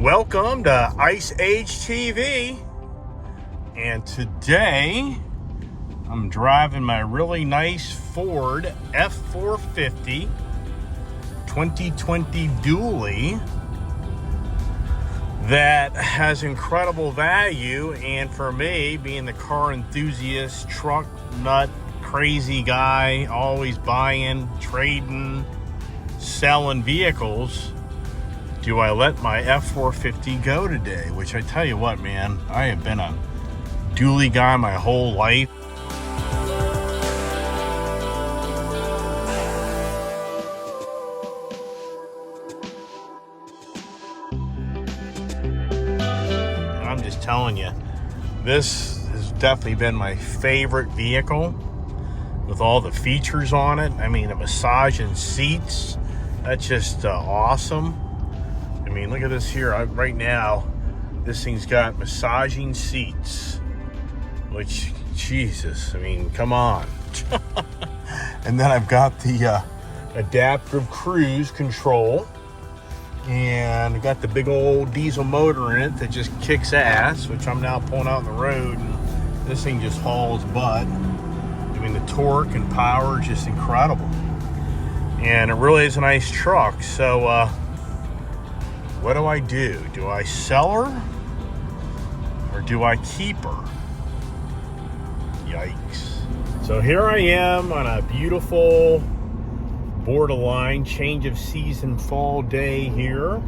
Welcome to Ice Age TV, and today I'm driving my really nice Ford F-450 2020 dually that has incredible value. And for me, being the car enthusiast, truck nut, crazy guy, always buying, trading, selling vehicles, do I let my F-450 go today? Which I tell you what, man, I have been a dually guy my whole life. And I'm just telling you, this has definitely been my favorite vehicle with all the features on it. I mean, the massaging seats, that's just awesome. I mean, look at this here. Right now, this thing's got massaging seats, which, Jesus, I mean, come on. And then I've got the adaptive cruise control, and I got the big old diesel motor in it that just kicks ass, which I'm now pulling out on the road, and this thing just hauls butt. I mean, the torque and power is just incredible, and it really is a nice truck. So, what do I do? Do I sell her or do I keep her? Yikes. So here I am on a beautiful borderline change of season fall day here,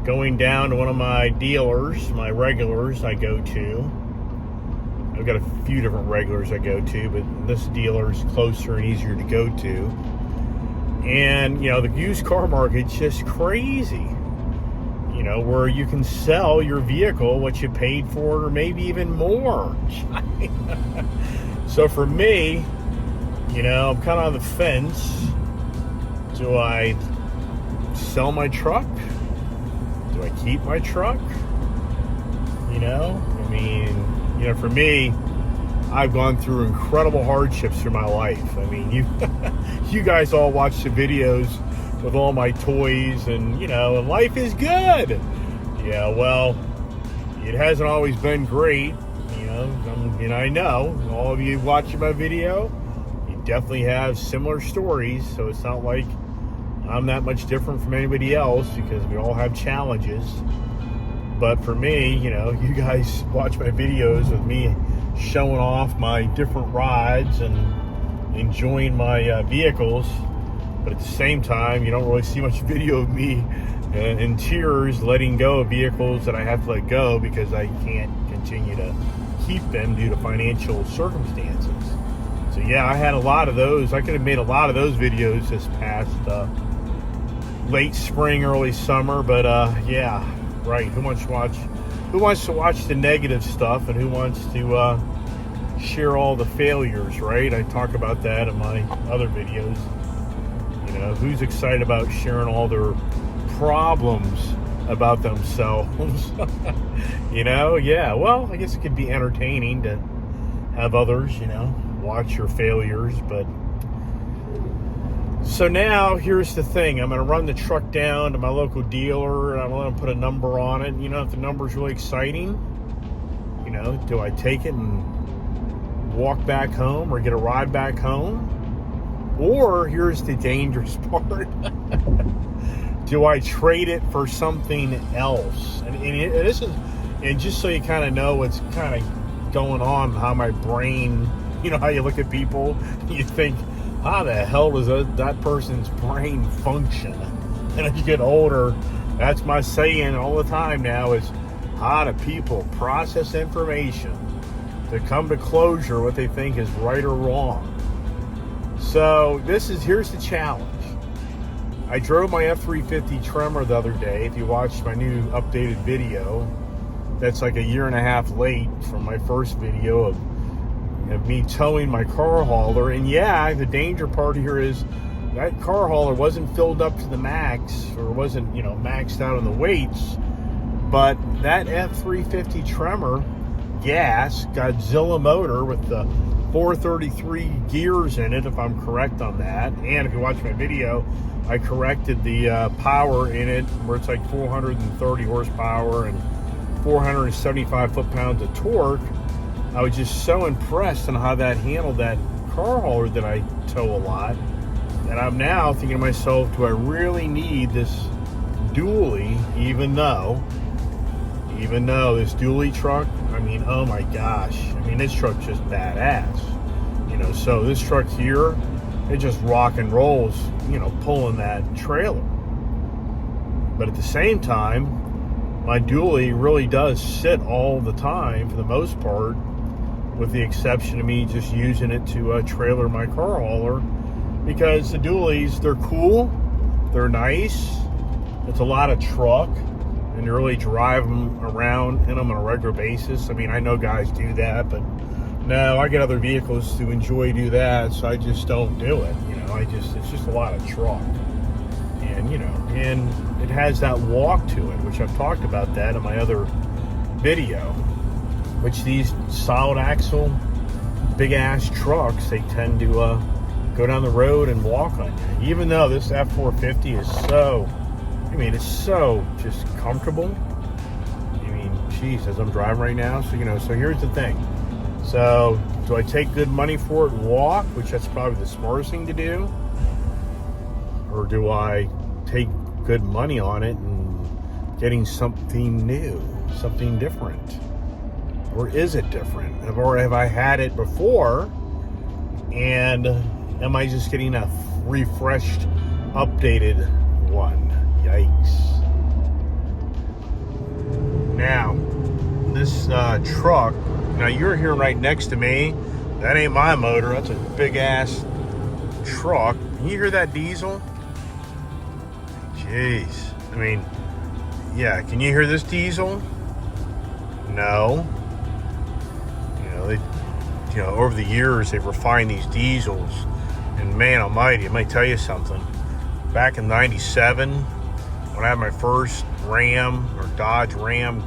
going down to one of my dealers, my regulars I go to. I've got a few different regulars I go to, but this dealer is closer and easier to go to. And, you know, the used car market's just crazy. You know, where you can sell your vehicle what you paid for it, or maybe even more. So for me, you know, I'm kind of on the fence. Do I sell my truck? Do I keep my truck? You know, I mean, you know, for me, I've gone through incredible hardships through my life. I mean, you guys all watch the videos with all my toys, and, you know, and life is good. Yeah, well, it hasn't always been great, you know. And I know all of you watching my video, you definitely have similar stories, so it's not like I'm that much different from anybody else, because we all have challenges. But for me, you know, you guys watch my videos with me showing off my different rides and enjoying my vehicles. But at the same time, you don't really see much video of me in tears letting go of vehicles that I have to let go because I can't continue to keep them due to financial circumstances. So yeah, I had a lot of those. I could have made a lot of those videos this past late spring, early summer. But yeah, right. Who wants to watch the negative stuff, and who wants to share all the failures, right? I talk about that in my other videos. You know, who's excited about sharing all their problems about themselves? You know, yeah, well, I guess it could be entertaining to have others, you know, watch your failures. But so now here's the thing. I'm going to run the truck down to my local dealer, and I'm going to put a number on it. You know, if the number's really exciting, you know, do I take it and walk back home or get a ride back home? Or here's the dangerous part. Do I trade it for something else? And this is, and just so you kind of know what's kind of going on, how my brain, you know, how you look at people, you think, how the hell does that person's brain function? And as you get older, that's my saying all the time now, is how do people process information to come to closure what they think is right or wrong? So here's the challenge. I drove my F-350 Tremor the other day. If you watched my new updated video, that's like a year and a half late from my first video of me towing my car hauler. And yeah, the danger part here is that car hauler wasn't filled up to the max, or wasn't, you know, maxed out on the weights. But that F-350 Tremor gas Godzilla motor with the 433 gears in it, if I'm correct on that. And if you watch my video, I corrected the power in it, where it's like 430 horsepower and 475 foot-pounds of torque. I was just so impressed on how that handled that car hauler that I tow a lot, that I'm now thinking to myself, do I really need this dually, even though this dually truck, I mean, oh my gosh, I mean, this truck's just badass, you know. So this truck here, it just rock and rolls, you know, pulling that trailer. But at the same time, my dually really does sit all the time for the most part, with the exception of me just using it to trailer my car hauler, because the dualies, they're cool, they're nice, it's a lot of truck, and you really drive them around in them on a regular basis. I mean, I know guys do that, but no, I get other vehicles to do that, so I just don't do it. You know, it's just a lot of truck. And, you know, and it has that walk to it, which I've talked about that in my other video, which these solid axle, big ass trucks, they tend to go down the road and walk on you. Even though this F-450 is so, I mean, it's so just comfortable. I mean, geez, as I'm driving right now. So, you know, so here's the thing. So, do I take good money for it and walk, which that's probably the smartest thing to do? Or do I take good money on it and getting something new, something different? Or is it different? Or have I had it before, and am I just getting a refreshed, updated one? Yikes. Now, this truck, now you're here right next to me. That ain't my motor. That's a big ass truck. Can you hear that diesel? Jeez. I mean, yeah, can you hear this diesel? No. You know, over the years, they've refined these diesels. And man almighty, I might tell you something. Back in '97, when I had my first Ram or Dodge Ram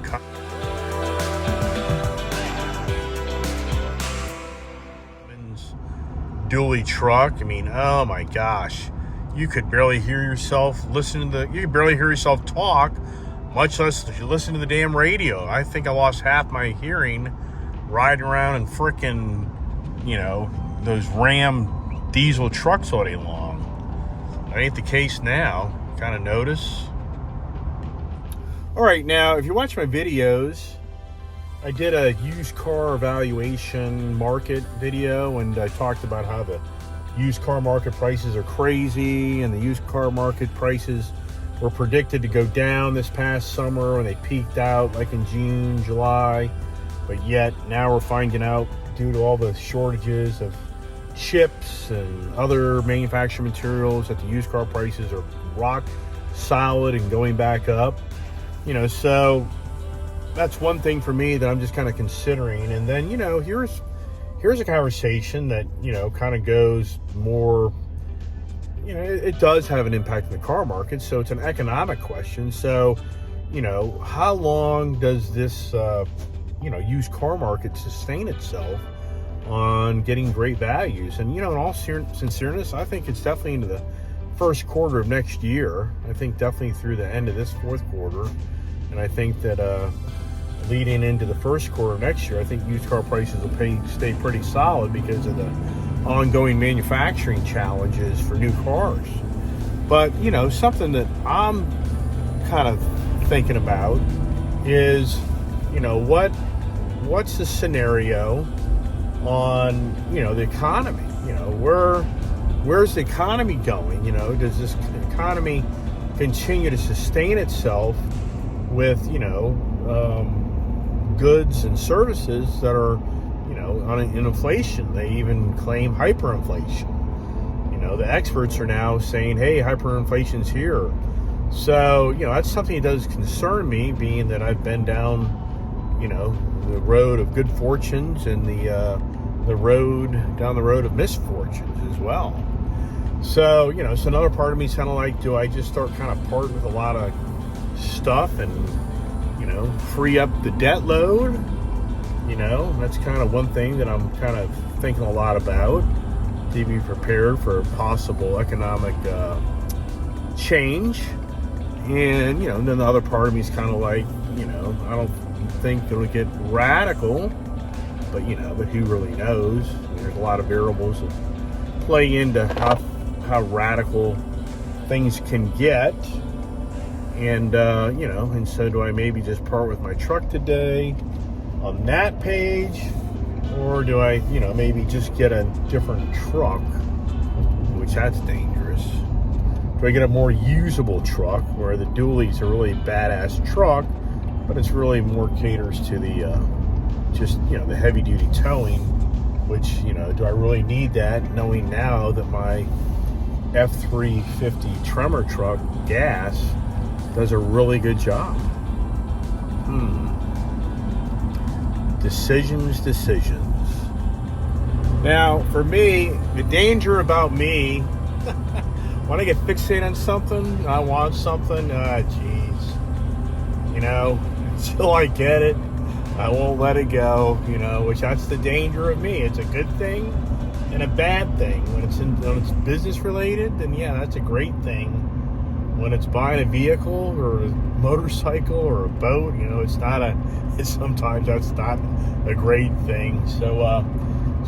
dually truck, I mean, oh my gosh, you could barely hear yourself you could barely hear yourself talk, much less if you listen to the damn radio. I think I lost half my hearing riding around in frickin', you know, those Ram diesel trucks all day long. That ain't the case now. Kind of notice. All right, now, if you watch my videos, I did a used car evaluation market video, and I talked about how the used car market prices are crazy, and the used car market prices were predicted to go down this past summer when they peaked out like in June, July. But yet now we're finding out, due to all the shortages of chips and other manufacturing materials, that the used car prices are rock solid and going back up. You know, so that's one thing for me that I'm just kind of considering. And then, you know, here's a conversation that, you know, kind of goes more, you know, it does have an impact on the car market, so it's an economic question. So, you know, how long does this you know, used car market sustain itself on getting great values? And, you know, in all sincereness, I think it's definitely into the first quarter of next year. I think definitely through the end of this fourth quarter. And I think that leading into the first quarter of next year, I think used car prices will stay pretty solid because of the ongoing manufacturing challenges for new cars. But, you know, something that I'm kind of thinking about is, you know, what's the scenario on, you know, the economy? You know, where's the economy going? You know, does this economy continue to sustain itself with, you know, goods and services that are, you know, in inflation? They even claim hyperinflation. You know, the experts are now saying, hey, hyperinflation's here. So, you know, that's something that does concern me, being that I've been down, you know, the road of good fortunes and the road of misfortunes as well. So, you know, so another part of me is kind of like, do I just start kind of parting with a lot of stuff and, you know, free up the debt load? You know, that's kind of one thing that I'm kind of thinking a lot about to be prepared for possible economic change. And, you know, then the other part of me is kind of like, you know, I don't think it'll get radical, but, you know, but who really knows? There's a lot of variables that play into how radical things can get. And, you know, and so do I maybe just part with my truck today on that page? Or do I, you know, maybe just get a different truck, which that's dangerous. Do I get a more usable truck where the dually's a really badass truck, but it's really more caters to the, just, you know, the heavy duty towing, which, you know, do I really need that knowing now that my F-350 Tremor truck gas does a really good job? Decisions. Now, for me, the danger about me, when I get fixated on something, I want something, you know, until I get it, I won't let it go, you know, which that's the danger of me. It's a good thing and a bad thing. When it's business related, then yeah, that's a great thing. When it's buying a vehicle or a motorcycle or a boat, you know, sometimes that's not a great thing. So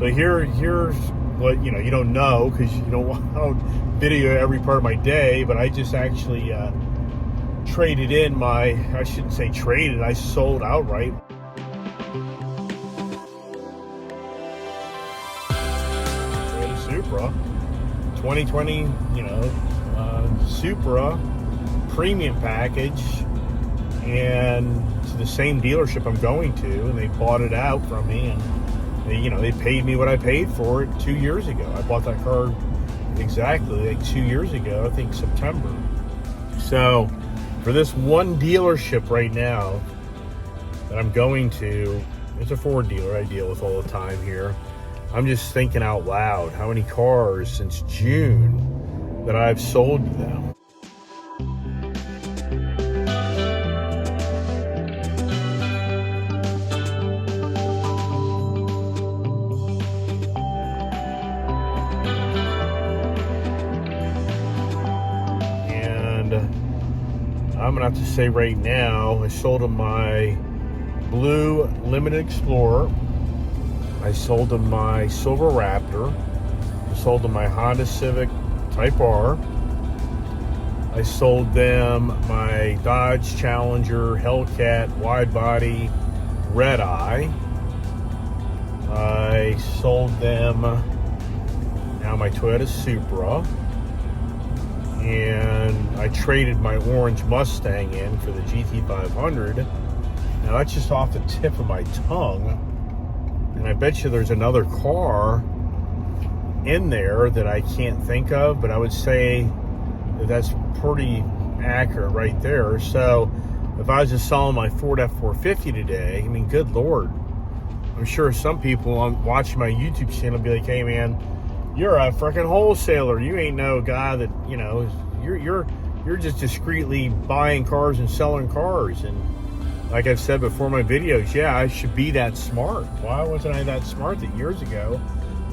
here's what, you know, you don't know because I don't video every part of my day, but I just actually traded in I shouldn't say traded, I sold outright Supra 2020, you know, Supra premium package, and to the same dealership I'm going to, and they bought it out from me, and they paid me what I paid for it 2 years ago. I bought that car exactly like 2 years ago, I think September. So for this one dealership right now that I'm going to, it's a Ford dealer I deal with all the time here. I'm just thinking out loud how many cars since June that I've sold to them. And I'm gonna have to say right now, I sold them my blue Limited Explorer. I sold them my Silver Raptor. I sold them my Honda Civic Type R. I sold them my Dodge Challenger Hellcat Wide Body Red Eye. I sold them now my Toyota Supra. And I traded my orange Mustang in for the GT500. Now that's just off the tip of my tongue. And I bet you there's another car in there that I can't think of, but I would say that's pretty accurate right there. So if I was just selling my Ford F-450 today, I mean, good Lord. I'm sure some people watching my YouTube channel be like, hey man, you're a freaking wholesaler. You ain't no guy that, you know, you're just discreetly buying cars and selling cars. And like I've said before in my videos, yeah, I should be that smart. Why wasn't I that smart that years ago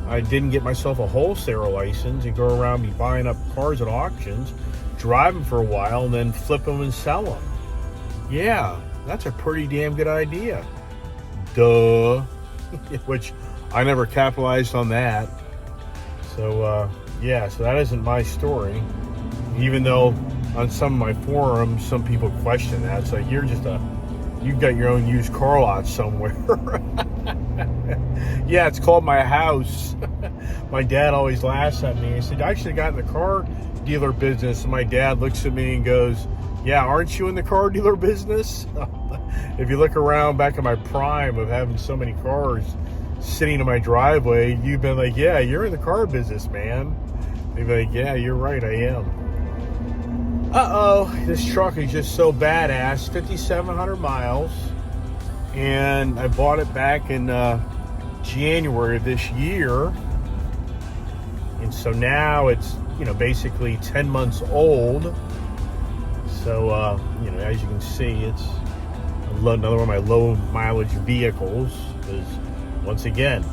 I didn't get myself a wholesaler license and go around me buying up cars at auctions, drive them for a while, and then flip them and sell them? Yeah, that's a pretty damn good idea. Duh. Which I never capitalized on that. So, yeah, so that isn't my story. Even though on some of my forums, some people question that. It's like, you've got your own used car lot somewhere. Yeah, it's called my house. My dad always laughs at me. He said, I should have gotten the car dealer business. And my dad looks at me and goes, yeah, aren't you in the car dealer business? If you look around back in my prime of having so many cars sitting in my driveway, you've been like, yeah, you're in the car business, man. They'd be like, yeah, you're right, I am. Uh-oh, this truck is just so badass. 5,700 miles. And I bought it back in January of this year. And so now it's, you know, basically 10 months old. So, you know, as you can see, it's another one of my low mileage vehicles. Because once again,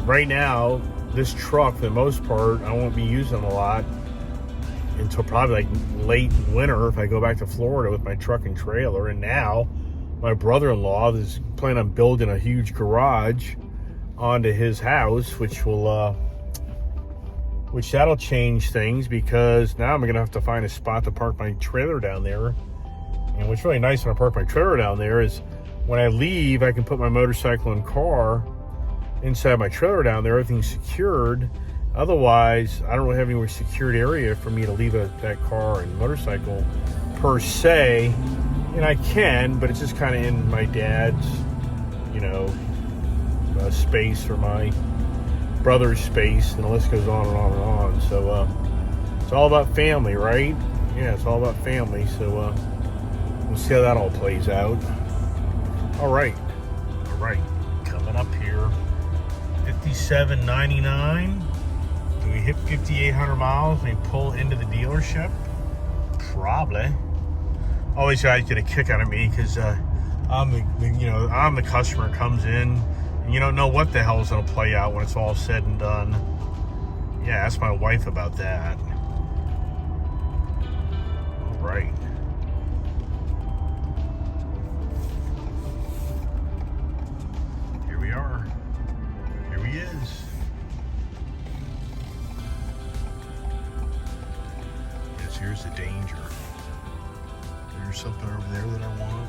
right now, this truck, for the most part, I won't be using a lot until probably like late winter if I go back to Florida with my truck and trailer. And now my brother-in-law is planning on building a huge garage onto his house, which that'll change things, because now I'm gonna have to find a spot to park my trailer down there. And what's really nice when I park my trailer down there is when I leave, I can put my motorcycle and car inside my trailer down there. Everything's secured. Otherwise, I don't really have anywhere secured area for me to leave that car and motorcycle per se. And I can, but it's just kind of in my dad's, space, or my brother's space, and the list goes on and on and on. So it's all about family, right? Yeah, it's all about family. So we'll see how that all plays out. All right. Coming up here, 57.99. Do we hit 5,800 miles and we pull into the dealership? Probably. Always guys get a kick out of me because I'm the customer that comes in, and you don't know what the hell is going to play out when it's all said and done. Yeah, ask my wife about that. All right. Here we are. Here he is. Yes, here's the danger. There's something over there that I want.